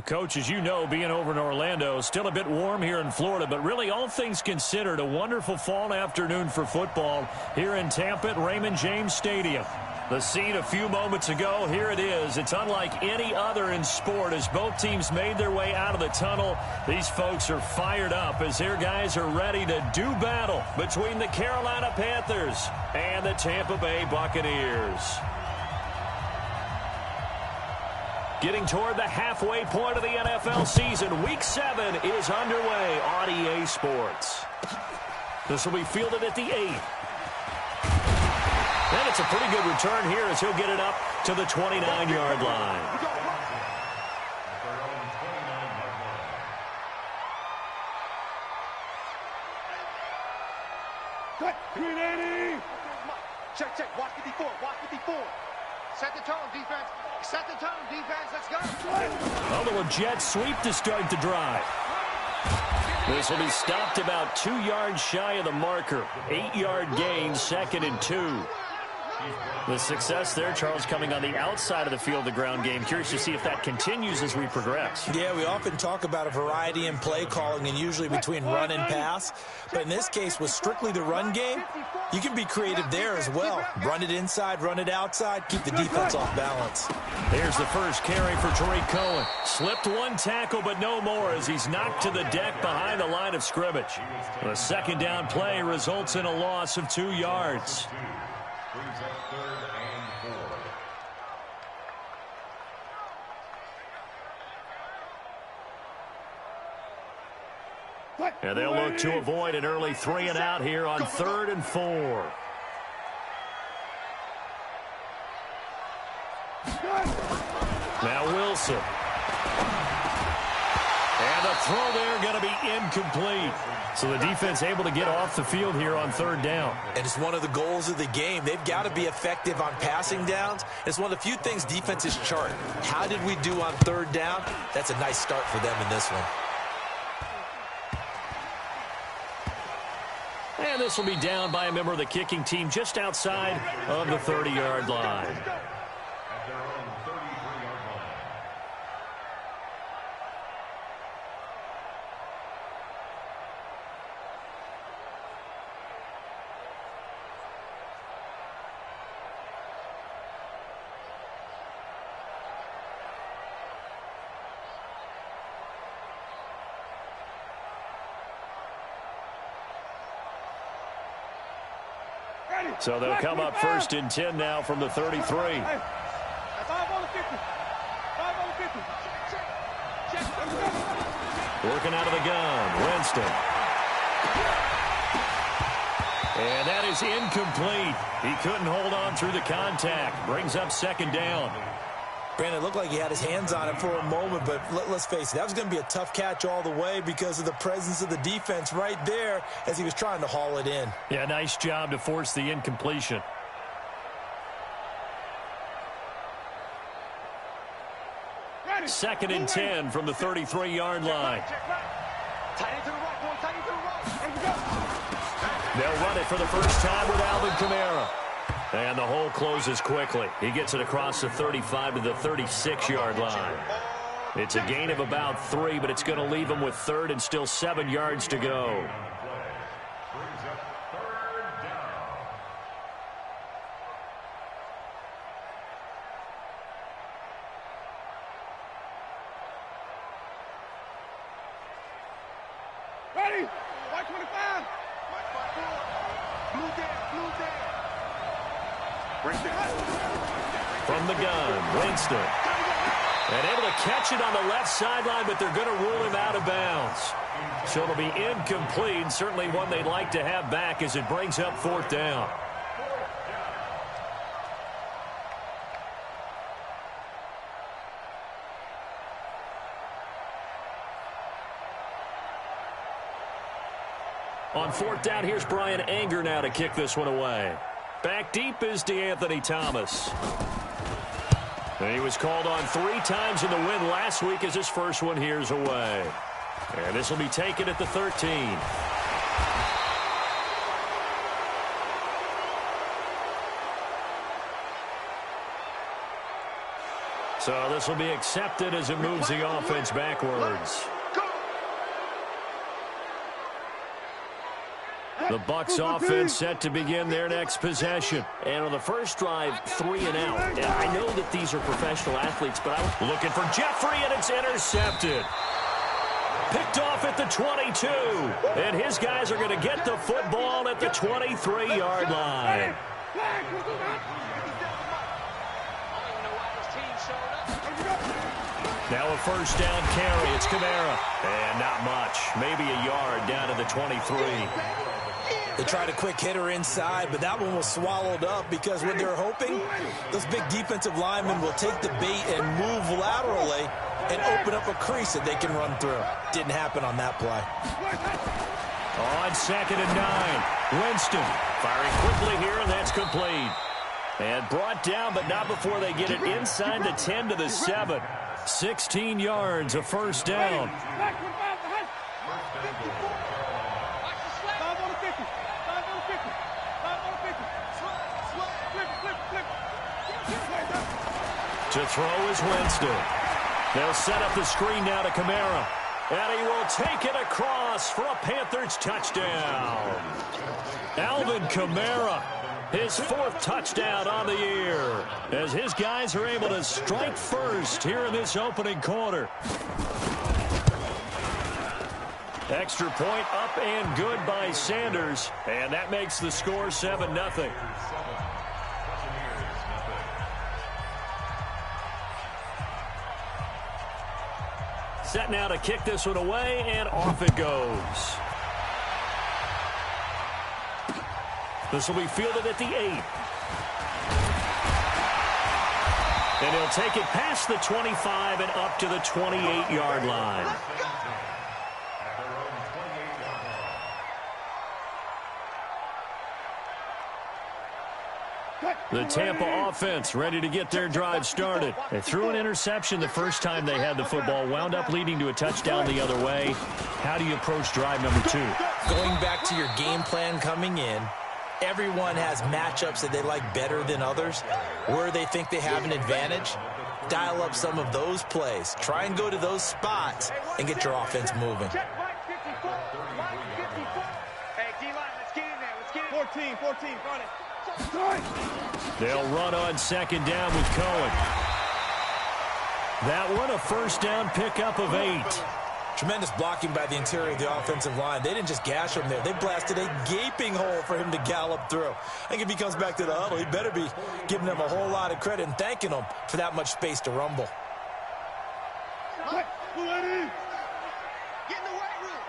Coach, as you know, being over in Orlando, still a bit warm here in Florida, but really all things considered, a wonderful fall afternoon for football here in Tampa at Raymond James Stadium. The scene a few moments ago, here it is. It's unlike any other in sport as both teams made their way out of the tunnel. These folks are fired up as their guys are ready to do battle between the Carolina Panthers and the Tampa Bay Buccaneers. Getting toward the halfway point of the NFL season, Week 7 is underway on EA Sports. This will be fielded at the 8. And it's a pretty good return here as he'll get it up to the 29-yard line. Cut. 380. Check. Watch 54. Set the tone, defense. Set the tone, defense. Let's go. A little jet sweep to start the drive. This will be stopped about 2 yards shy of the marker. 8-yard gain, 2nd and 2. The success there, Charles, coming on the outside of the field, the ground game. Curious to see if that continues as we progress. Yeah, we often talk about a variety in play calling and usually between run and pass. But in this case, with strictly the run game, you can be creative there as well. Run it inside, run it outside, keep the defense off balance. Here's the first carry for Tariq Cohen. Slipped one tackle, but no more as he's knocked to the deck behind the line of scrimmage. The second down play results in a loss of 2 yards. And they'll look to avoid an early 3 and out here on 3rd and 4. Now Wilson. And the throw there going to be incomplete. So the defense able to get off the field here on 3rd down. And it's one of the goals of the game. They've got to be effective on passing downs. It's one of the few things defenses chart. How did we do on 3rd down? That's a nice start for them in this one. And this will be down by a member of the kicking team just outside of the 30-yard line. So they'll come up 1st and 10 now from the 33. 5 on the 50. 5 on the 50. Check. Working out of the gun, Winston. And that is incomplete. He couldn't hold on through the contact. Brings up 2nd down. Brandon, it looked like he had his hands on it for a moment, but let's face it, that was going to be a tough catch all the way because of the presence of the defense right there as he was trying to haul it in. Yeah, nice job to force the incompletion. Ready. 2nd and 10 from the 33-yard line. Tight into the right, boy. Tight into the right. Ready to go. They'll run it for the first time with Alvin Kamara. And the hole closes quickly. He gets it across the 35 to the 36-yard line. It's a gain of about 3, but it's going to leave him with 3rd and still 7 yards to go. Ready. White 25. Blue there. From the gun, Winston. And able to catch it on the left sideline, but they're going to rule him out of bounds. So it'll be incomplete, certainly one they'd like to have back as it brings up 4th down. On 4th down, here's Brian Anger now to kick this one away. Back deep is DeAnthony Thomas. And he was called on 3 times in the win last week as his first one here's away. And this will be taken at the 13. So So this will be accepted as it moves the offense backwards. The Bucs offense set to begin their next possession. And on the first drive, 3 and out. I know that these are professional athletes, but I'm looking for Jeffrey, and it's intercepted. Picked off at the 22. And his guys are going to get the football at the 23-yard line. Now a first down carry. It's Kamara. And not much. Maybe a yard down to the 23. They tried a quick hitter inside, but that one was swallowed up because what they're hoping, those big defensive linemen will take the bait and move laterally and open up a crease that they can run through. Didn't happen on that play. On 2nd and 9, Winston firing quickly here, and that's complete. And brought down, but not before they get it inside the 10 to the 7. 16 yards, a first down. To throw is Winston. They'll set up the screen now to Kamara. And he will take it across for a Panthers touchdown. Alvin Kamara, his 4th touchdown on the year, as his guys are able to strike first here in this opening quarter. Extra point up and good by Sanders, and that makes the score 7-0. Set now to kick this one away, and off it goes. This will be fielded at the 8. And he'll take it past the 25 and up to the 28-yard line. The Tampa offense ready to get their drive started. They threw an interception the first time they had the football, wound up leading to a touchdown the other way. How do you approach drive number 2? Going back to your game plan coming in, everyone has matchups that they like better than others, where they think they have an advantage. Dial up some of those plays. Try and go to those spots and get your offense moving. Hey, D-line, let's get in there. Let's get in. 14, run it. They'll run on 2nd down with Cohen. That one a first down pickup of 8. Tremendous blocking by the interior of the offensive line. They didn't just gash him there. They blasted a gaping hole for him to gallop through. I think if he comes back to the huddle, he better be giving them a whole lot of credit and thanking them for that much space to rumble. Get in the weight room.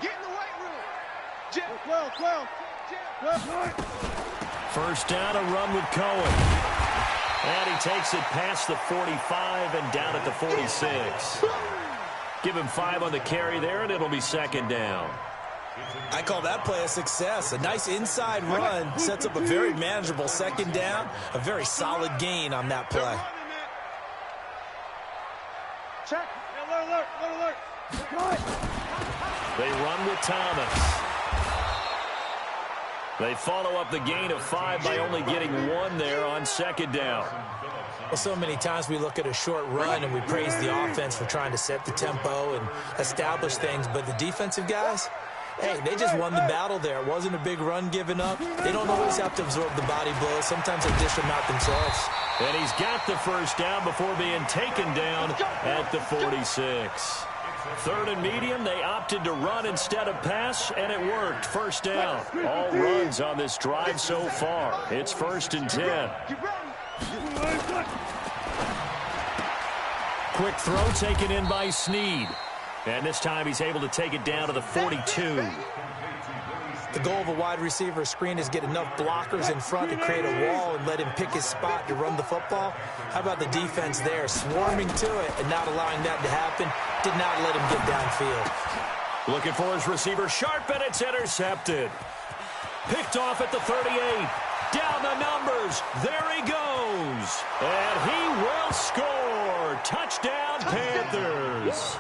Get in the weight room. Jim. 12. First down, a run with Cohen. And he takes it past the 45 and down at the 46. Give him 5 on the carry there, and it'll be 2nd down. I call that play a success. A nice inside run sets up a very manageable 2nd down. A very solid gain on that play. Check. Alert. They run with Thomas. They follow up the gain of 5 by only getting 1 there on 2nd down. Well, so many times we look at a short run and we praise the offense for trying to set the tempo and establish things, but the defensive guys, hey, they just won the battle there. It wasn't a big run given up. They don't always have to absorb the body blows. Sometimes they dish them out themselves. And he's got the first down before being taken down at the 46. 3rd and medium, they opted to run instead of pass, and it worked. First down. All runs on this drive so far. It's 1st and 10. Quick throw taken in by Snead. And this time he's able to take it down to the 42. The goal of a wide receiver screen is get enough blockers in front to create a wall and let him pick his spot to run the football. How about the defense there, swarming to it and not allowing that to happen? Did not let him get downfield. Looking for his receiver, Sharp, and it's intercepted. Picked off at the 38. Down the numbers. There he goes. And he will score. Touchdown, Panthers.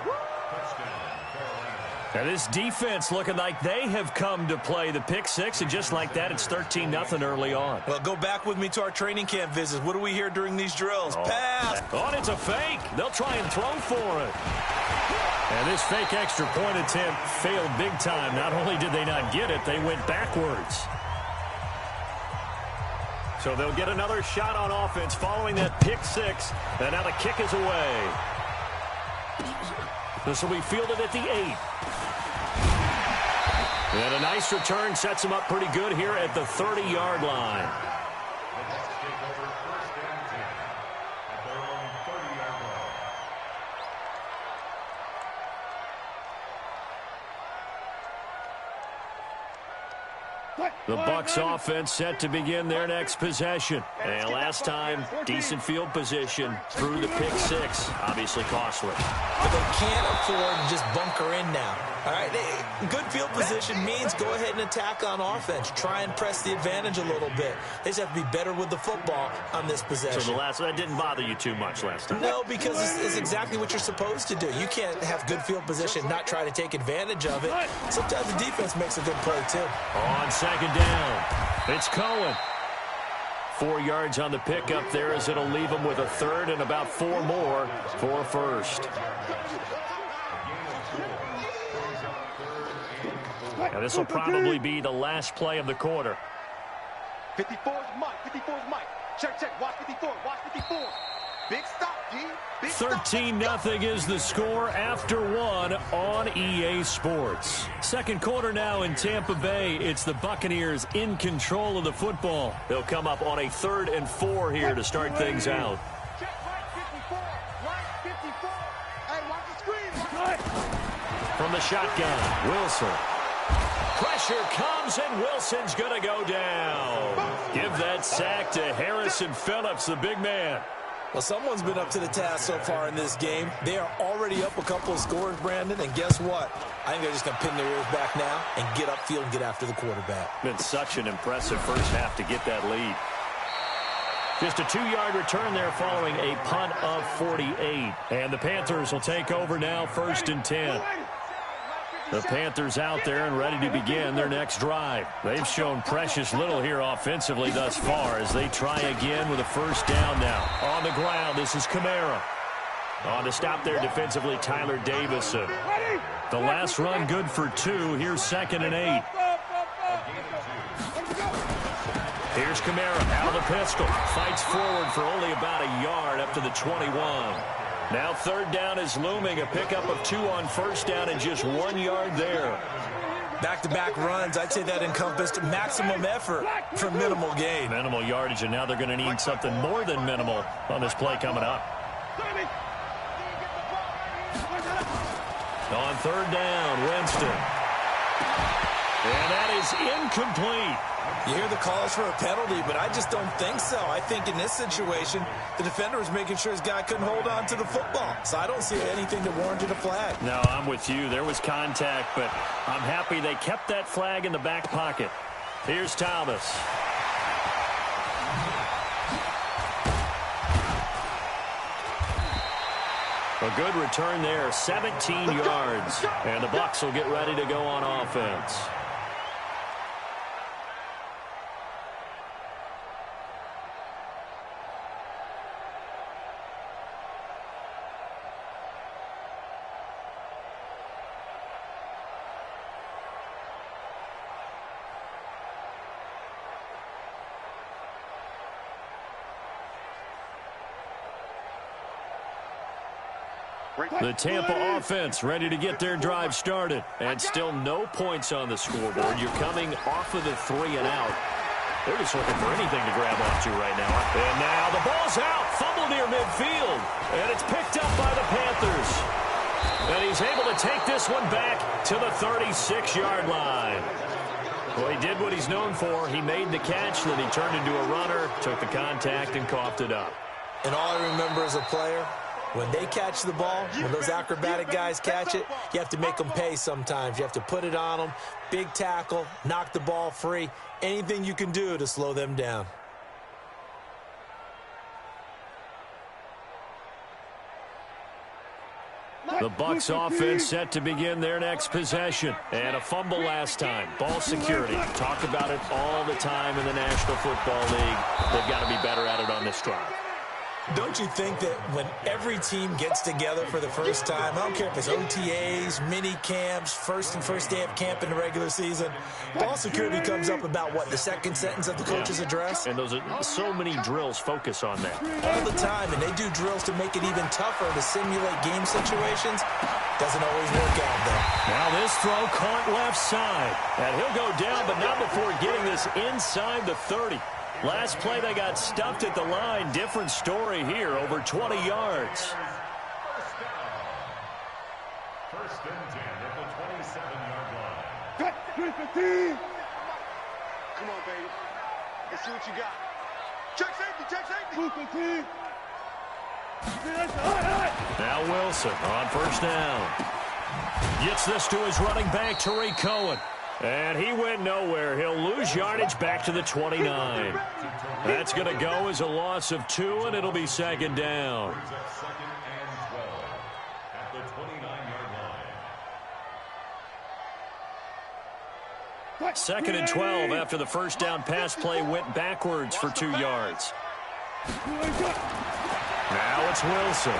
And this defense looking like they have come to play. The pick six, and just like that, it's 13-0 early on. Well, go back with me to our training camp visits. What do we hear during these drills? Pass! Oh, and it's a fake. They'll try and throw for it. And this fake extra point attempt failed big time. Not only did they not get it, they went backwards. So they'll get another shot on offense following that pick six. And now the kick is away. This will be fielded at the 8. And a nice return sets him up pretty good here at the 30-yard line. The Bucs offense set to begin their next possession. And last time, decent field position through the pick six. Obviously costly. But they can't afford to just bunker in now. All right, good field position means go ahead and attack on offense. Try and press the advantage a little bit. They just have to be better with the football on this possession. So that didn't bother you too much last time? No, because it's exactly what you're supposed to do. You can't have good field position, not try to take advantage of it. Sometimes the defense makes a good play, too. On second down, it's Cohen. 4 yards on the pickup there as it'll leave him with a third and about 4 more for a first. And this will probably be the last play of the quarter. 54's Mike. 54's Mike. Check. Watch 54. Watch 54. Big stop, G. Big 13-0 is the score after 1 on EA Sports. Second quarter now in Tampa Bay. It's the Buccaneers in control of the football. They'll come up on a 3rd and 4 here to start things out. Check right 54. Hey, watch the screen. From the shotgun, Wilson. Pressure comes, and Wilson's going to go down. Give that sack to Harrison Phillips, the big man. Well, someone's been up to the task so far in this game. They are already up a couple of scores, Brandon, and guess what? I think they're just going to pin their ears back now and get upfield and get after the quarterback. Been such an impressive first half to get that lead. Just a 2-yard return there following a punt of 48. And the Panthers will take over now, 1st and 10. The Panthers out there and ready to begin their next drive. They've shown precious little here offensively thus far as they try again with a first down now. On the ground, this is Kamara. On to stop there defensively, Tyler Davison. The last run good for 2. Here's 2nd and 8. Here's Kamara out of the pistol. Fights forward for only about a yard up to the 21. Now 3rd down is looming. A pickup of 2 on first down and just 1 yard there. Back-to-back runs, I'd say that encompassed maximum effort for minimal gain. Minimal yardage, and now they're going to need something more than minimal on this play coming up. On 3rd down, Winston. And that is incomplete. You hear the calls for a penalty, but I just don't think so. I think in this situation, the defender was making sure his guy couldn't hold on to the football. So I don't see anything that warranted a flag. No, I'm with you. There was contact, but I'm happy they kept that flag in the back pocket. Here's Thomas. A good return there, 17 yards. And the Bucs will get ready to go on offense. The Tampa offense ready to get their drive started. And still no points on the scoreboard. You're coming off of the 3 and out. They're just looking for anything to grab onto right now. And now the ball's out. Fumble near midfield. And it's picked up by the Panthers. And he's able to take this one back to the 36-yard line. Well, he did what he's known for. He made the catch, then he turned into a runner, took the contact, and coughed it up. And all I remember as a player, when they catch the ball, when those acrobatic guys catch it, you have to make them pay sometimes. You have to put it on them, big tackle, knock the ball free, anything you can do to slow them down. The Bucs offense set to begin their next possession. And a fumble last time. Ball security. Talk about it all the time in the National Football League. They've got to be better at it on this drive. Don't you think that when every team gets together for the first time, I don't care if it's OTAs, mini camps, first day of camp in the regular season, ball security comes up about, what, the second sentence of the coach's address? And those are so many drills focus on that. All the time, and they do drills to make it even tougher to simulate game situations. Doesn't always work out, though. Now this throw caught left side. And he'll go down, but not before getting this inside the 30. Last play, they got stuffed at the line. Different story here, over 20 yards. First and 10 at the 27-yard line. Come on, baby. Let's see what you got. Check safety. Now Wilson on first down. Gets this to his running back, Tariq Cohen. And he went nowhere. He'll lose yardage back to the 29. That's going to go as a loss of 2, and it'll be second down. Second and 12 at the 29-yard line. Second and 12 after the first down pass play went backwards for 2 yards. Now it's Wilson.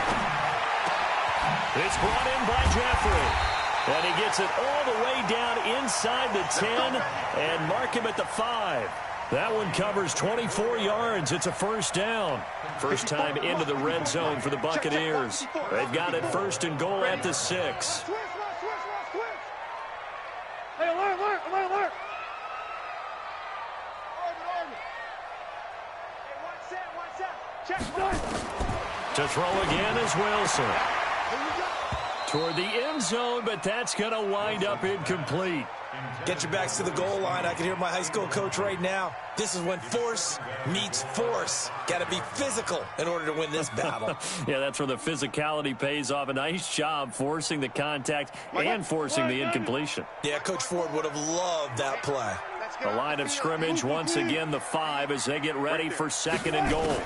It's brought in by Jeffrey. And he gets it all the way down inside the 10 and mark him at the 5. That one covers 24 yards. It's a first down. First time into the red zone for the Buccaneers. They've got it first and goal at the 6. Hey, alert. To throw again is Wilson. Toward the end zone, but that's going to wind up incomplete. Get your backs to the goal line. I can hear my high school coach right now. This is when force meets force. Got to be physical in order to win this battle. Yeah, that's where the physicality pays off. A nice job forcing the contact and forcing the incompletion. Yeah, Coach Ford would have loved that play. The line of scrimmage, once again, the 5 as they get ready for second and goal.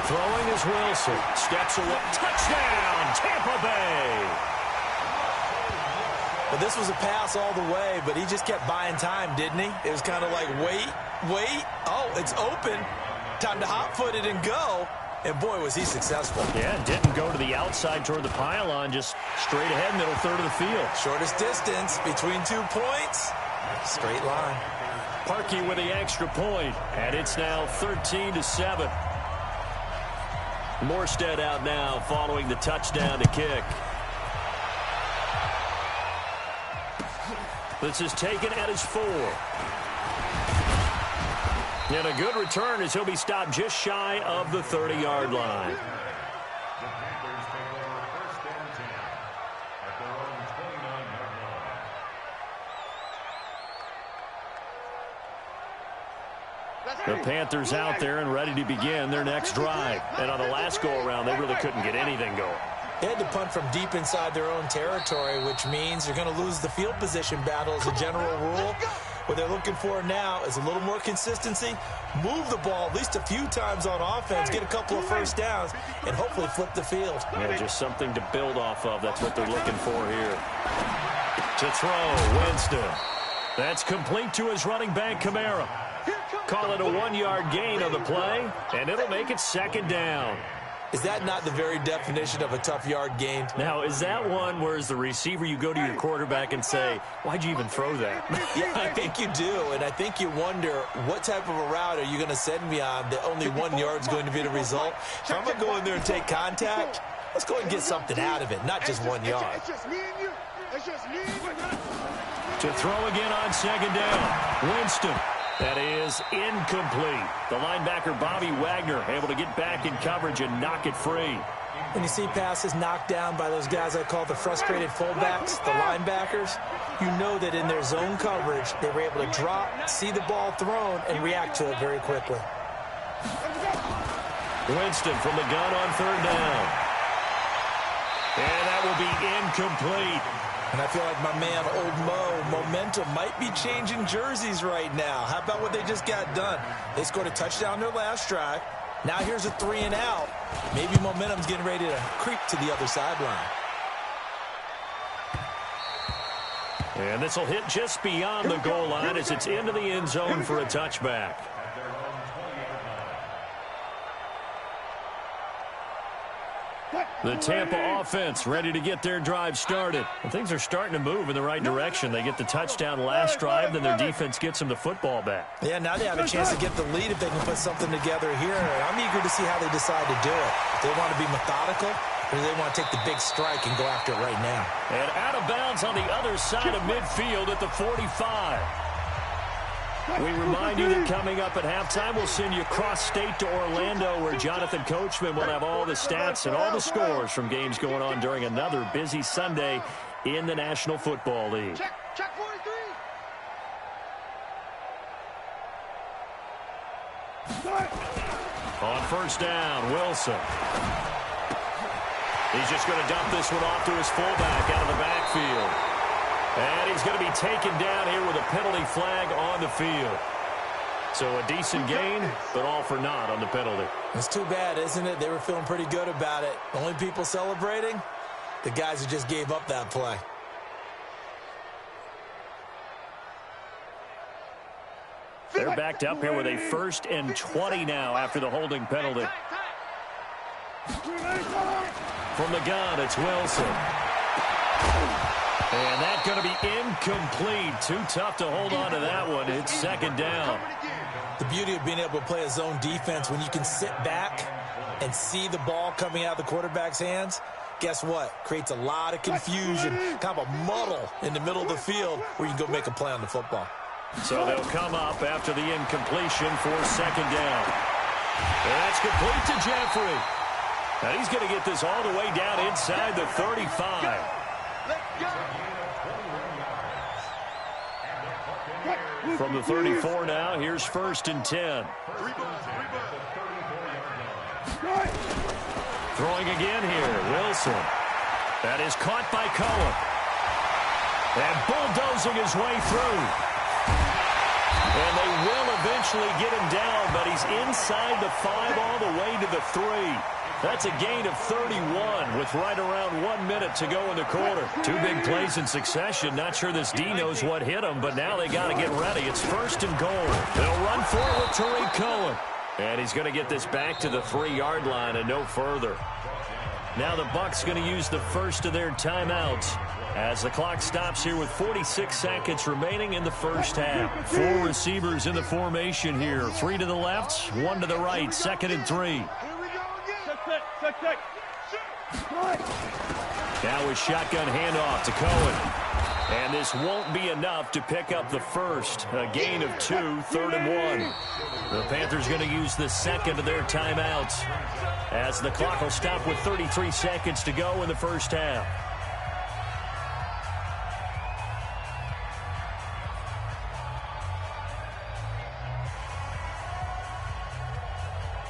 Throwing is Wilson. Steps away. Touchdown, Tampa Bay. But this was a pass all the way, but he just kept buying time, didn't he? It was kind of like, wait. Oh, it's open. Time to hot-foot it and go. And, boy, was he successful. Yeah, didn't go to the outside toward the pylon, just straight ahead, middle third of the field. Shortest distance between 2 points. Straight line. Parkey with the extra point, and it's now 13-7. Morstead out now following the touchdown to kick. This is taken at his 4. And a good return as he'll be stopped just shy of the 30-yard line. The Panthers take over first and 10 at their own 29-yard line. The Panthers out there and ready to begin their next drive. And on the last go-around, they really couldn't get anything going. They had to punt from deep inside their own territory, which means you're going to lose the field position battle as a general rule. What they're looking for now is a little more consistency, move the ball at least a few times on offense, get a couple of first downs, and hopefully flip the field. Yeah, just something to build off of. That's what they're looking for here. To throw, Winston. That's complete to his running back, Kamara. Call it a 1-yard gain on the play, and it'll make it second down. Is that not the very definition of a tough yard gain? Now, is that one where as the receiver you go to your quarterback and say, why'd you even throw that? Yeah, I think you do, and I think you wonder what type of a route are you going to send me on that only 1 yard's going to be the result? If I'm going to go in there and take contact, let's go and get something out of it, not just 1 yard. It's just me and you. It's just me and you. To throw again on second down, Winston. That is incomplete. The linebacker, Bobby Wagner, able to get back in coverage and knock it free. When you see passes knocked down by those guys I call the frustrated fullbacks, the linebackers, you know that in their zone coverage, they were able to drop, see the ball thrown, and react to it very quickly. Winston from the gun on third down. And that will be incomplete. And I feel like my man, Old Mo, momentum might be changing jerseys right now. How about what they just got done? They scored a touchdown their last drive. Now here's a 3 and out. Maybe momentum's getting ready to creep to the other sideline. And this will hit just beyond the goal line as it's into the end zone for a touchback. The Tampa offense ready to get their drive started. And things are starting to move in the right direction. They get the touchdown last drive, then their defense gets them the football back. Yeah, now they have a chance to get the lead if they can put something together here. I'm eager to see how they decide to do it. Do they want to be methodical, or do they want to take the big strike and go after it right now? And out of bounds on the other side of midfield at the 45. We remind you that coming up at halftime, we'll send you cross-state to Orlando, where Jonathan Coachman will have all the stats and all the scores from games going on during another busy Sunday in the National Football League. Check 43. On first down, Wilson. He's just going to dump this one off to his fullback out of the backfield. And he's going to be taken down here with a penalty flag on the field. So a decent gain, but all for naught on the penalty. It's too bad, isn't it? They were feeling pretty good about it. Only people celebrating? The guys who just gave up that play. They're backed up here with a 1st and 20 now after the holding penalty. From the gun, it's Wilson. And that's going to be incomplete. Too tough to hold on to that one. It's 2nd down. The beauty of being able to play a zone defense, when you can sit back and see the ball coming out of the quarterback's hands, guess what? Creates a lot of confusion, kind of a muddle in the middle of the field where you can go make a play on the football. So they'll come up after the incompletion for 2nd down. And that's complete to Jeffrey. Now he's going to get this all the way down inside the 35. From the 34 now, here's 1st and 10. Throwing again here, Wilson. That is caught by Cohen. And bulldozing his way through. And they will eventually get him down, but he's inside the 5 all the way to the 3. That's a gain of 31 with right around 1 minute to go in the quarter. 2 big plays in succession. Not sure this D knows what hit him, but now they got to get ready. It's 1st and goal. They'll run for it with Tariq Cohen. And he's going to get this back to the 3-yard line and no further. Now the Bucs going to use the first of their timeouts as the clock stops here with 46 seconds remaining in the first half. 4 receivers in the formation here. 3 to the left, 1 to the right. 2nd and 3. Now a shotgun handoff to Cohen. And this won't be enough to pick up the first. A gain of 2, 3rd and 1. The Panthers going to use the 2nd of their timeouts as the clock will stop with 33 seconds to go in the first half.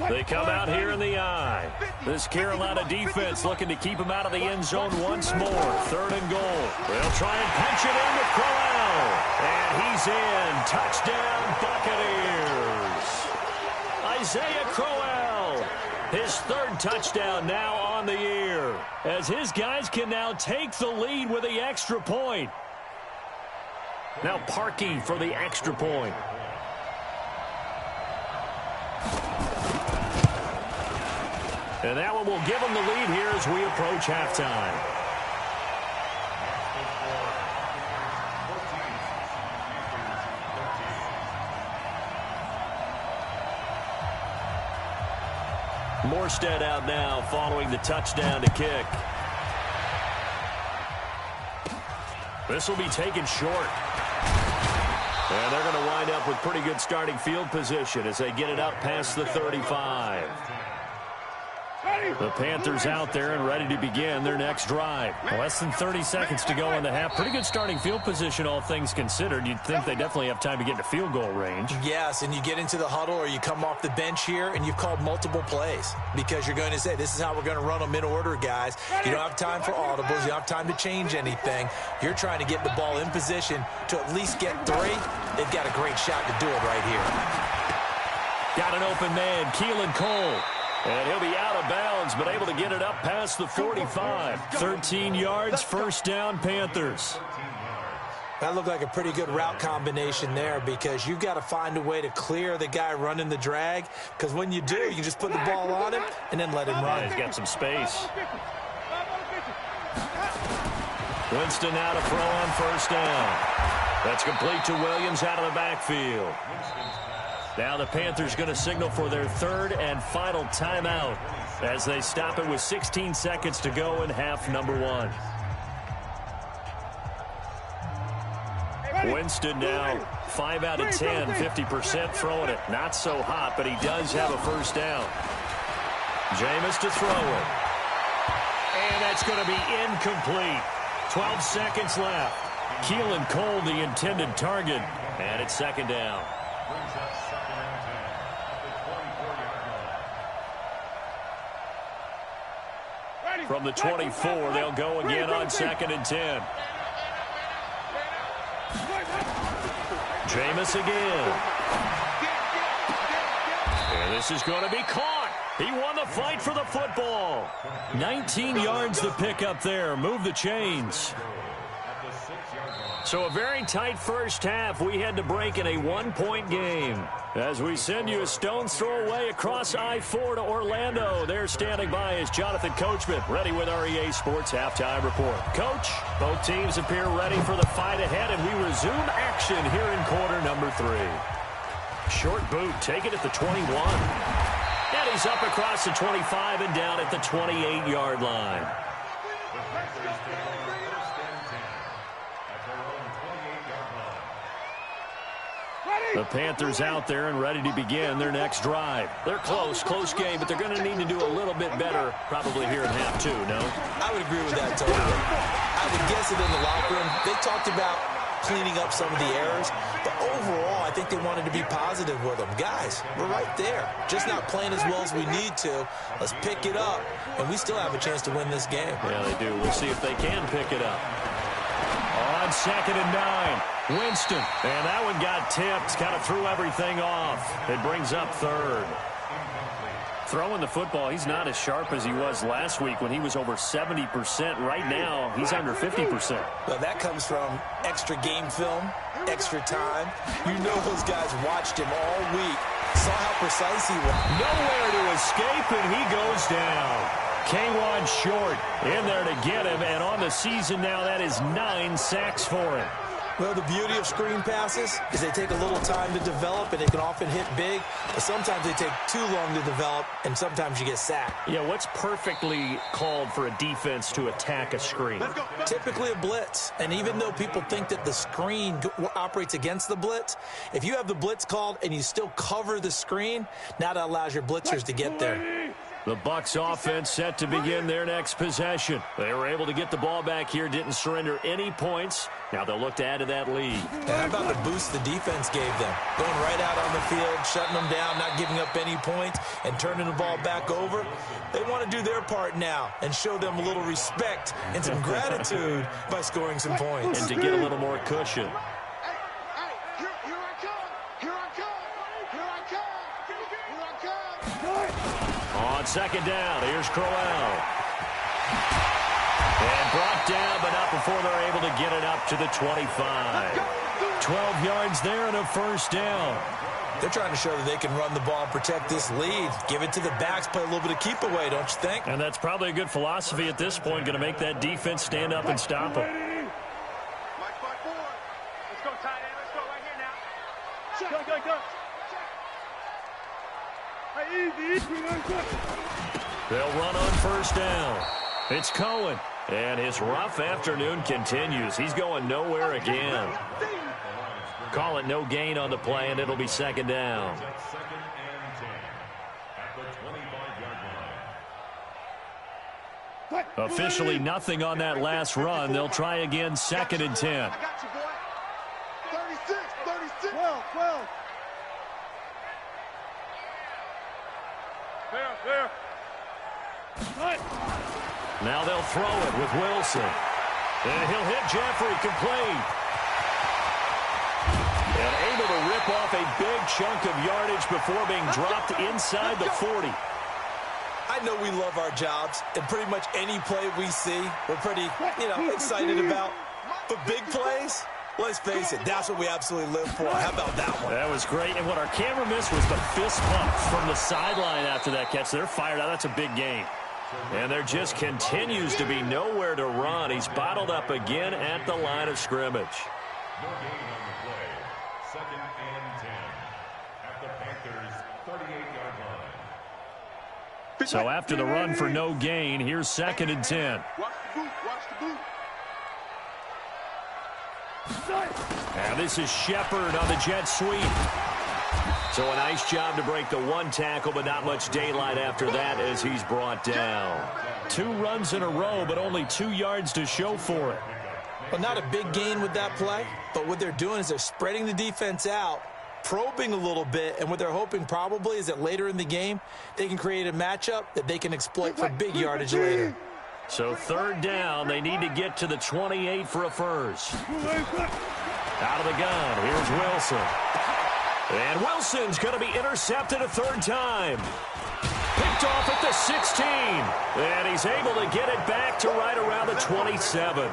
They come out here in the eye. This Carolina defense looking to keep him out of the end zone once more. 3rd and goal. They'll try and punch it in with Crowell. And he's in. Touchdown, Buccaneers. Isaiah Crowell. His 3rd touchdown now on the year, as his guys can now take the lead with the extra point. Now Parkey for the extra point. And that one will give them the lead here as we approach halftime. Morstead out now following the touchdown to kick. This will be taken short. And they're going to wind up with pretty good starting field position as they get it up past the 35. The Panthers out there and ready to begin their next drive. Less than 30 seconds to go in the half. Pretty good starting field position, all things considered. You'd think they definitely have time to get to field goal range. Yes, and you get into the huddle or you come off the bench here and you've called multiple plays because you're going to say, this is how we're going to run them in order, guys. You don't have time for audibles. You don't have time to change anything. You're trying to get the ball in position to at least get 3. They've got a great shot to do it right here. Got an open man, Keelan Cole. And he'll be out of bounds, but able to get it up past the 45. 13 yards, 1st down, Panthers. That looked like a pretty good route combination there because you've got to find a way to clear the guy running the drag, because when you do, you can just put the ball on him and then let him run. He's got some space. Winston now to throw on first down. That's complete to Williams out of the backfield. Now the Panthers going to signal for their third and final timeout as they stop it with 16 seconds to go in half number one. Winston now 5 out of 10, 50% throwing it. Not so hot, but he does have a first down. Jameis to throw it. And that's going to be incomplete. 12 seconds left. Keelan Cole, the intended target. And it's second down. From the 24, they'll go again on 2nd and 10. Jameis again. And this is going to be caught. He won the fight for the football. 19 yards to pick up there. Move the chains. So a very tight first half. We had to break in a one-point game. As we send you a stone's throw away across I-4 to Orlando. There standing by is Jonathan Coachman, ready with our EA Sports Halftime Report. Coach, both teams appear ready for the fight ahead, and we resume action here in quarter number 3. Short boot, taken at the 21. And he's up across the 25 and down at the 28-yard line. The Panthers out there and ready to begin their next drive. They're close game, but they're going to need to do a little bit better probably here in half 2, no? I would agree with that totally. I would guess it in the locker room. They talked about cleaning up some of the errors, but overall, I think they wanted to be positive with them. Guys, we're right there. Just not playing as well as we need to. Let's pick it up, and we still have a chance to win this game. Yeah, they do. We'll see if they can pick it up. On 2nd and 9, Winston. And that one got tipped, kind of threw everything off. It brings up 3rd. Throwing the football, he's not as sharp as he was last week when he was over 70%. Right now, he's under 50%. Well, that comes from extra game film, extra time. You know those guys watched him all week, saw how precise he was. Nowhere to escape, and he goes down. K1 short in there to get him, and on the season now, that is 9 sacks for him. Well, the beauty of screen passes is they take a little time to develop, and they can often hit big, but sometimes they take too long to develop, and sometimes you get sacked. Yeah, what's perfectly called for a defense to attack a screen? Typically a blitz, and even though people think that the screen operates against the blitz, if you have the blitz called and you still cover the screen, now that allows your blitzers to get there. The Bucs offense set to begin their next possession. They were able to get the ball back here, didn't surrender any points. Now they'll look to add to that lead. And how about the boost the defense gave them? Going right out on the field, shutting them down, not giving up any points, and turning the ball back over. They want to do their part now and show them a little respect and some gratitude by scoring some points. And to get a little more cushion. On 2nd down, here's Crowell. And brought down, but not before they're able to get it up to the 25. 12 yards there and a first down. They're trying to show that they can run the ball and protect this lead. Give it to the backs, play a little bit of keep away, don't you think? And that's probably a good philosophy at this point, going to make that defense stand up and stop them. Let's go, tight end. Let's go right here now. Go. They'll run on first down. It's Cohen. And his rough afternoon continues. He's going nowhere again. Call it no gain on the play, and it'll be 2nd down. Officially nothing on that last run. They'll try again 2nd and 10. I got you, boy. 36. 12. There. Now they'll throw it with Wilson. And he'll hit Jeffrey complete. And able to rip off a big chunk of yardage before being dropped inside the 40. I know we love our jobs, and pretty much any play we see, we're pretty, excited about. But big plays, Let's face it, that's what we absolutely live for. How about that one? That was great. And what our camera missed was the fist pump from the sideline after that catch. They're fired out. That's a big gain. And there just continues to be nowhere to run. He's bottled up again at the line of scrimmage. No gain on the play. 2nd and 10 at the Panthers' 38-yard line. So after the run for no gain, here's 2nd and 10. Watch the boot. Watch the boot. Now this is Shepard on the jet sweep. So a nice job to break the one tackle, but not much daylight after that as he's brought down. 2 runs in a row, but only 2 yards to show for it. Well, not a big gain with that play, but what they're doing is they're spreading the defense out, probing a little bit, and what they're hoping probably is that later in the game, they can create a matchup that they can exploit for big yardage later. So 3rd down, they need to get to the 28 for a first. Out of the gun, here's Wilson. And Wilson's going to be intercepted a 3rd time. Picked off at the 16. And he's able to get it back to right around the 27.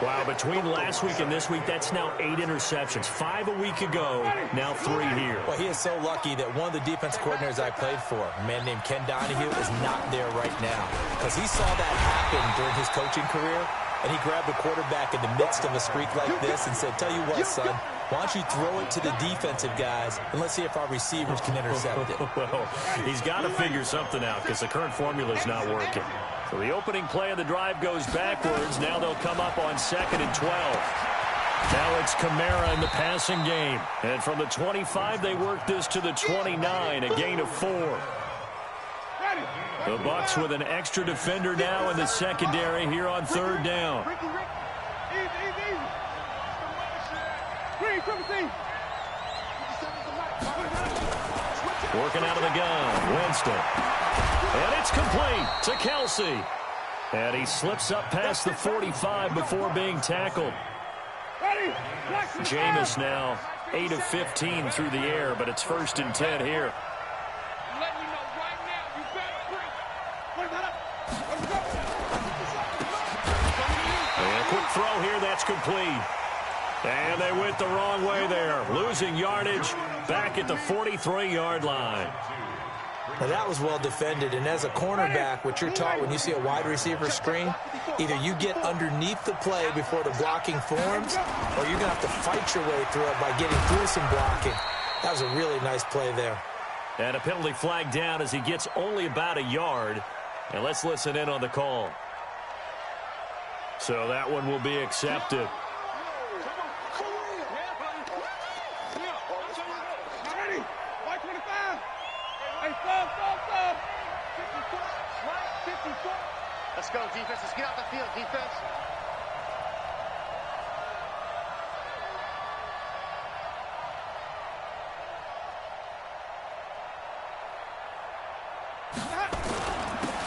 Wow, between last week and this week, that's now 8 interceptions. 5 a week ago, now 3 here. Well, he is so lucky that one of the defense coordinators I played for, a man named Ken Donahue, is not there right now. Because he saw that happen during his coaching career, and he grabbed a quarterback in the midst of a streak like this and said, tell you what, son, why don't you throw it to the defensive guys, and let's see if our receivers can intercept it. Well, he's got to figure something out because the current formula is not working. So the opening play of the drive goes backwards. Now they'll come up on 2nd and 12. Now it's Kamara in the passing game. And from the 25, they work this to the 29, a gain of 4. The Bucs with an extra defender now in the secondary here on 3rd down. Working out of the gun, Winston. And it's complete to Kelsey. And he slips up past the 45 before being tackled. Jameis now 8 of 15 through the air, but it's 1st and 10 here. And a quick throw here, that's complete. And they went the wrong way there, losing yardage back at the 43-yard line. Now that was well defended, and as a cornerback, what you're taught when you see a wide receiver screen, either you get underneath the play before the blocking forms, or you're going to have to fight your way through it by getting through some blocking. That was a really nice play there. And a penalty flag down as he gets only about a yard. And let's listen in on the call. So that one will be accepted. Let's go, defense. Let's get out the field, defense.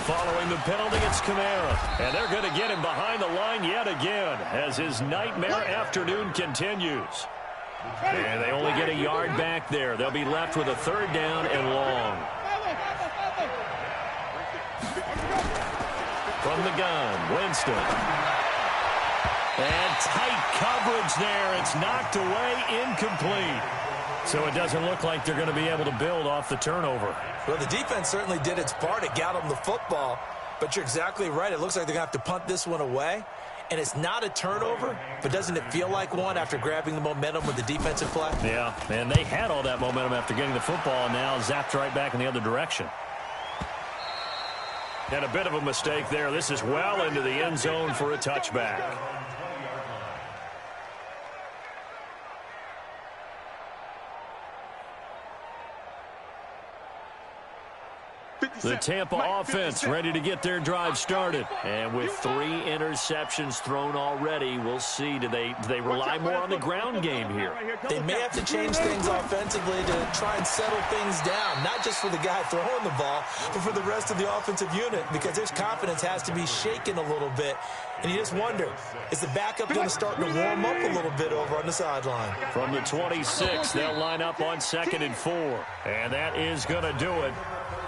Following the penalty, it's Kamara. And they're going to get him behind the line yet again as his nightmare afternoon continues. And they only get a yard back there. They'll be left with a 3rd down and long. From the gun, Winston. And tight coverage there. It's knocked away, incomplete. So it doesn't look like they're going to be able to build off the turnover. Well, the defense certainly did its part. It got them the football. But you're exactly right. It looks like they're going to have to punt this one away. And it's not a turnover, but doesn't it feel like one after grabbing the momentum with the defensive play? Yeah, and they had all that momentum after getting the football, and now zapped right back in the other direction. And a bit of a mistake there. This is well into the end zone for a touchback. The Tampa offense ready to get their drive started. And with 3 interceptions thrown already, we'll see. Do they rely more on the ground game here? They may have to change things offensively to try and settle things down, not just for the guy throwing the ball, but for the rest of the offensive unit, because their confidence has to be shaken a little bit. And you just wonder, is the backup going to start to warm up a little bit over on the sideline? From the 26, they'll line up on 2nd and 4. And that is going to do it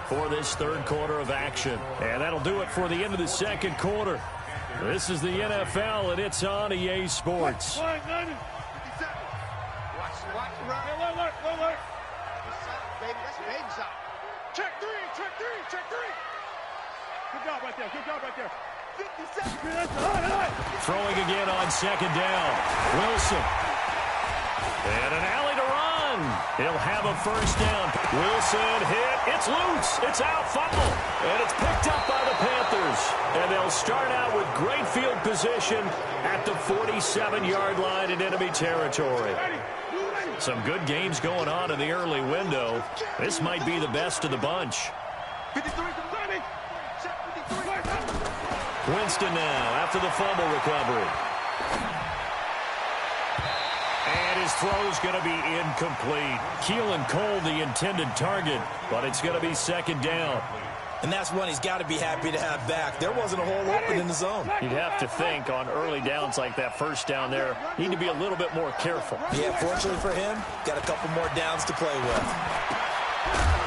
for this 3rd quarter of action. And that'll do it for the end of the 2nd quarter. This is the NFL, and it's on EA Sports. Check three, check three, check three. Good job right there, good job right there. 50 seconds. Throwing again on second down. Wilson. And an alley to run. He'll have a first down. Wilson hit. It's loose. It's out. Fumble. And it's picked up by the Panthers. And they'll start out with great field position at the 47-yard line in enemy territory. Some good games going on in the early window. This might be the best of the bunch. 53 to 30. Check 53. Winston now after the fumble recovery. And his throw's going to be incomplete. Keelan Cole the intended target, but it's going to be second down. And that's one he's got to be happy to have back. There wasn't a hole open in the zone. You'd have to think on early downs like that first down there, need to be a little bit more careful. Yeah, fortunately for him, got a couple more downs to play with.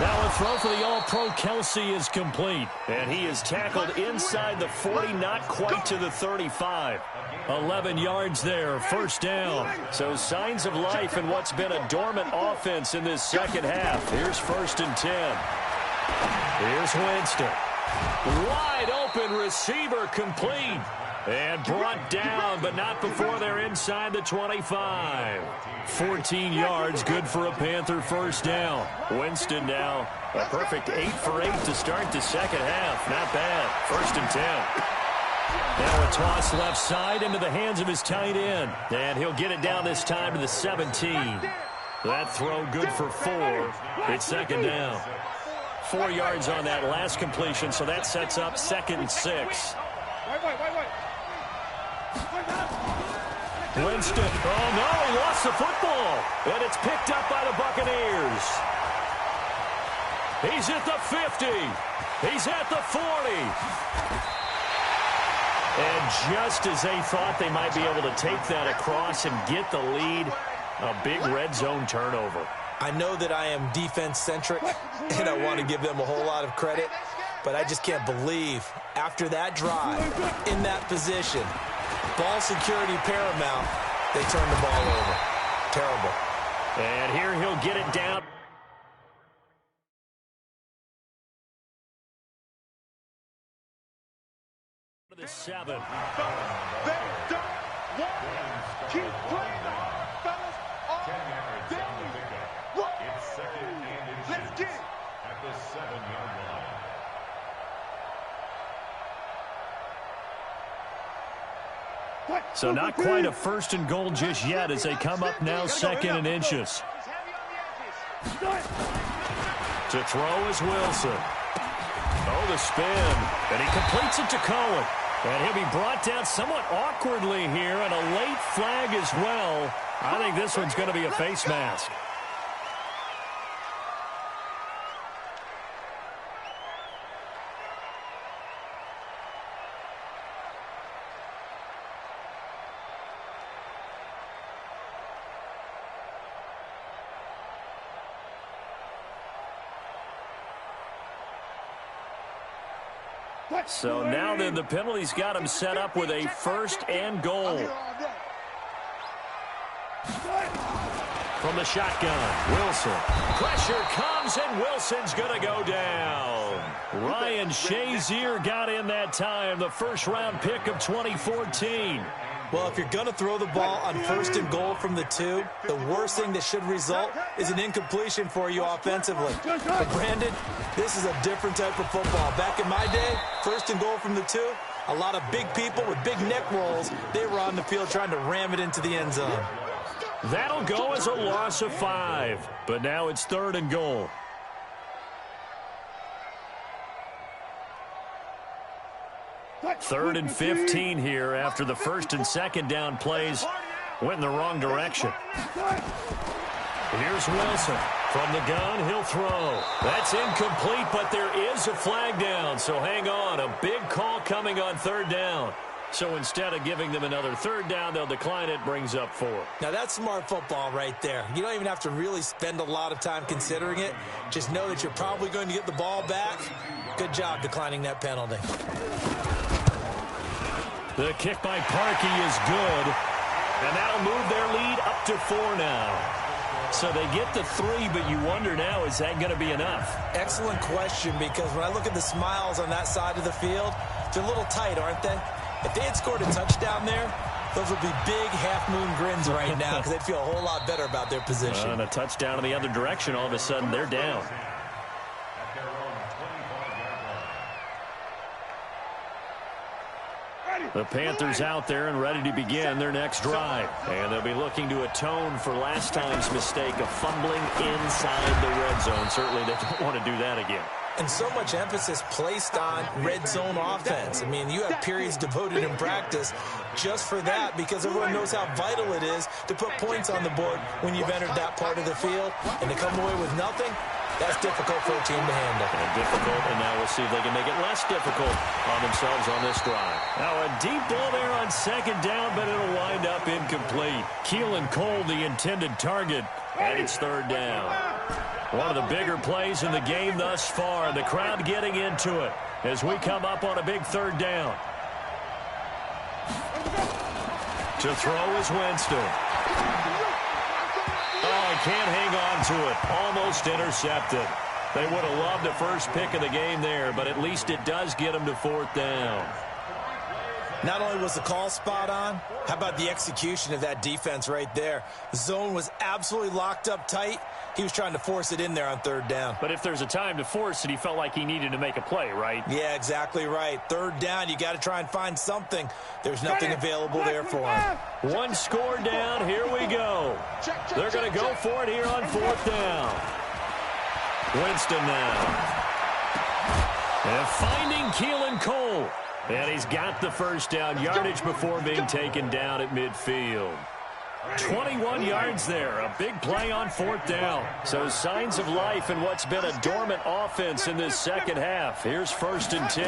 Now a throw for the All-Pro Kelsey is complete. And he is tackled inside the 40, not quite to the 35. 11 yards there, first down. So signs of life in what's been a dormant offense in this second half. Here's 1st and 10. Here's Winston. Wide open receiver complete. And brought down, but not before they're inside the 25. 14 yards, good for a Panther first down. Winston now, a perfect 8 for 8 to start the second half. Not bad. 1st and 10. Now a toss left side into the hands of his tight end. And he'll get it down this time to the 17. That throw good for 4. It's second down. 4 yards on that last completion, so that sets up 2nd and 6. Winston, oh no, he lost the football. And it's picked up by the Buccaneers. He's at the 50. He's at the 40. And just as they thought they might be able to take that across and get the lead, a big red zone turnover. I know that I am defense-centric, and I want to give them a whole lot of credit, but I just can't believe after that drive, in that position, ball security paramount, they turn the ball over. Terrible. And here he'll get it down. To the 7. They don't want. Keep playing hard, fellas. All 10 yards day. on the pickup. What? It's 2nd and inches. Let's get it. At the 7-yard line. So not quite a 1st and goal just yet as they come up now 2nd and inches. To throw is Wilson. Oh, the spin. And he completes it to Cohen. And he'll be brought down somewhat awkwardly here, and a late flag as well. I think this one's going to be a face mask. So now then the penalty's got him set up with a 1st and goal. From the shotgun, Wilson. Pressure comes, and Wilson's going to go down. Ryan Shazier got in that time, the 1st-round pick of 2014. Well, if you're going to throw the ball on 1st and goal from the 2, the worst thing that should result is an incompletion for you offensively. But, Brandon, this is a different type of football. Back in my day, 1st and goal from the 2, a lot of big people with big neck rolls, they were on the field trying to ram it into the end zone. That'll go as a loss of 5, but now it's 3rd and goal. Third and 15 here after the 1st and 2nd down plays went in the wrong direction. Here's Wilson. From the gun, he'll throw. That's incomplete, but there is a flag down, so hang on. A big call coming on 3rd down. So instead of giving them another 3rd down, they'll decline it, brings up 4. Now, that's smart football right there. You don't even have to really spend a lot of time considering it. Just know that you're probably going to get the ball back. Good job declining that penalty. The kick by Parkey is good, and that'll move their lead up to 4 now. So they get the 3, but you wonder now, is that going to be enough? Excellent question, because when I look at the smiles on that side of the field, they're a little tight, aren't they? If they had scored a touchdown there, those would be big half-moon grins right now because they'd feel a whole lot better about their position. And a touchdown in the other direction, all of a sudden they're down. The Panthers out there and ready to begin their next drive. And they'll be looking to atone for last time's mistake of fumbling inside the red zone. Certainly they don't want to do that again. And so much emphasis placed on red zone offense. I mean, you have periods devoted in practice just for that because everyone knows how vital it is to put points on the board when you've entered that part of the field. And to come away with nothing, that's difficult for a team to handle. And difficult, and now we'll see if they can make it less difficult on themselves on this drive. Now a deep ball there on second down, but it'll wind up incomplete. Keelan Cole, the intended target, and it's third down. One of the bigger plays in the game thus far. The crowd getting into it as we come up on a big third down. To throw is Winston. Oh, he can't hang on to it. Almost intercepted. They would have loved the first pick of the game there, but at least it does get them to fourth down. Not only was the call spot on, how about the execution of that defense right there? The zone was absolutely locked up tight. He was trying to force it in there on third down. But if there's a time to force it, he felt like he needed to make a play, right? Yeah, exactly right. Third down, you got to try and find something. There's nothing available there for him. One score down. Here we go. They're going to go for it here on fourth down. Winston now. And finding Keelan Cole. And he's got the first down yardage before being taken down at midfield. 21 yards there. A big play on fourth down. So signs of life in what's been a dormant offense in this second half. Here's 1st and 10.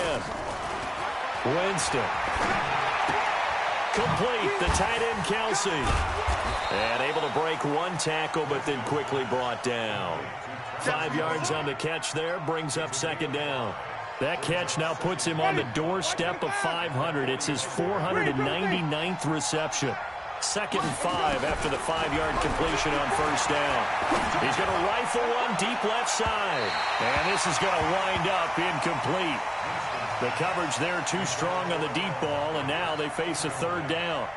Winston. Complete. The tight end, Kelsey. And able to break one tackle, but then quickly brought down. 5 yards on the catch there. Brings up second down. That catch now puts him on the doorstep of 500. It's his 499th reception. 2nd and 5 after the 5-yard completion on first down. He's going to rifle one deep left side. And this is going to wind up incomplete. The coverage there too strong on the deep ball, and now they face a third down.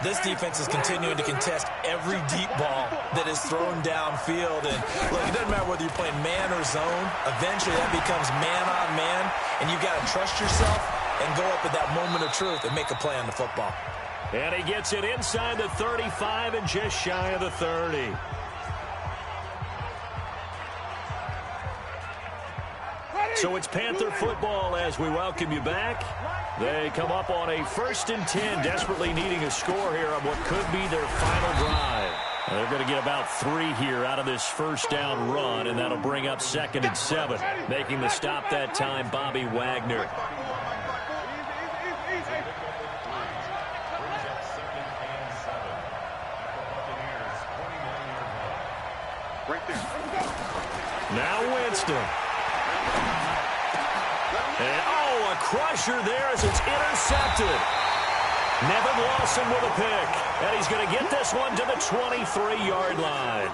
This defense is continuing to contest every deep ball that is thrown downfield. And look, it doesn't matter whether you're playing man or zone. Eventually that becomes man on man, and you've got to trust yourself and go up at that moment of truth and make a play on the football. And he gets it inside the 35 and just shy of the 30. So it's Panther football as we welcome you back. They come up on a 1st and 10, desperately needing a score here on what could be their final drive. They're going to get about 3 here out of this first down run, and that'll bring up 2nd and 7. Making the stop that time, Bobby Wagner. Now Winston. And, oh, a crusher there as it's intercepted. Nevin Lawson with a pick. And he's going to get this one to the 23-yard line.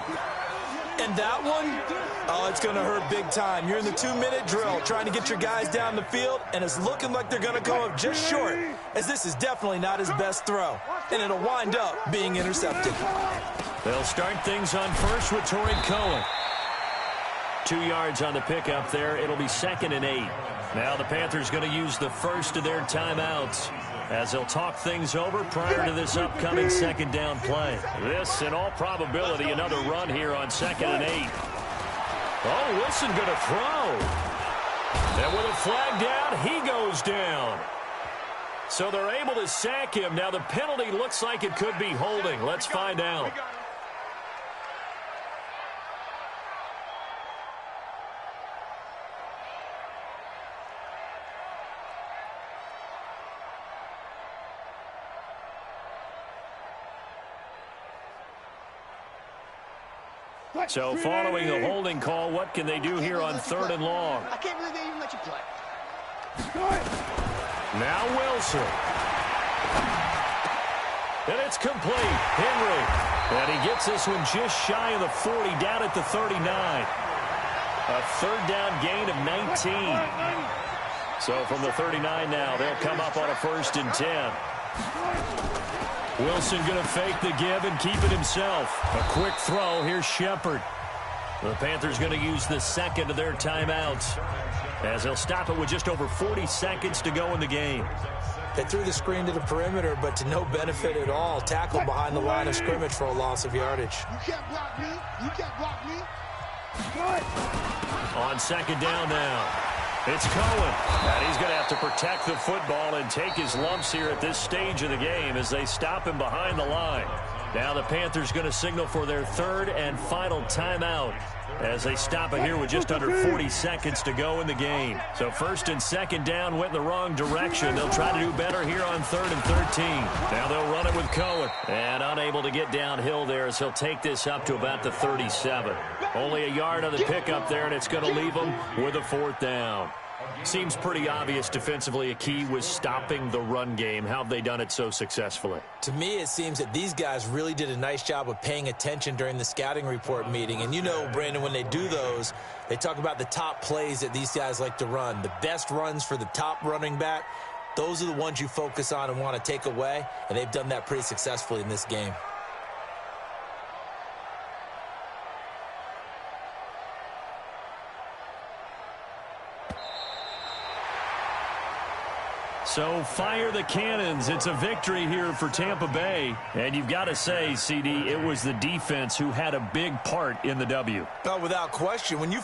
And that one, oh, it's going to hurt big time. You're in the 2-minute drill trying to get your guys down the field, and it's looking like they're going to come up just short, as this is definitely not his best throw. And it'll wind up being intercepted. They'll start things on first with Torrey Cohen. 2 yards on the pickup there. It'll be 2nd and 8. Now the Panthers going to use the first of their timeouts as they'll talk things over prior to this upcoming 2nd down play. This, in all probability, another run here on 2nd and 8. Oh, Wilson going to throw. And with a flag down, he goes down. So they're able to sack him. Now the penalty looks like it could be holding. Let's find out. So following the holding call, what can they do here on 3rd and long? I can't believe they even let you play. Now Wilson. And it's complete. Henry. And he gets this one just shy of the 40, down at the 39. A third down gain of 19. So from the 39 now, they'll come up on a 1st and 10. Wilson going to fake the give and keep it himself. A quick throw. Here's Shepard. The Panthers going to use the second of their timeouts, as they'll stop it with just over 40 seconds to go in the game. They threw the screen to the perimeter, but to no benefit at all. Tackled behind the line of scrimmage for a loss of yardage. You can't block me. You can't block me. On 2nd down now, it's Cohen. And he's going to have to protect the football and take his lumps here at this stage of the game as they stop him behind the line. Now the Panthers going to signal for their 3rd and final timeout as they stop it here with just under 40 seconds to go in the game. So 1st and 2nd down went in the wrong direction. They'll try to do better here on 3rd and 13. Now they'll run it with Cohen. And unable to get downhill there as he'll take this up to about the 37. Only a yard on the pickup there, and it's going to leave them with a 4th down. Seems pretty obvious defensively a key was stopping the run game. How have they done it so successfully? To me, it seems that these guys really did a nice job of paying attention during the scouting report meeting. And you know, Brandon, when they do those, they talk about the top plays that these guys like to run. The best runs for the top running back, those are the ones you focus on and want to take away. And they've done that pretty successfully in this game. So fire the cannons. It's a victory here for Tampa Bay. And you've got to say, CD, it was the defense who had a big part in the W. Oh, without question. When you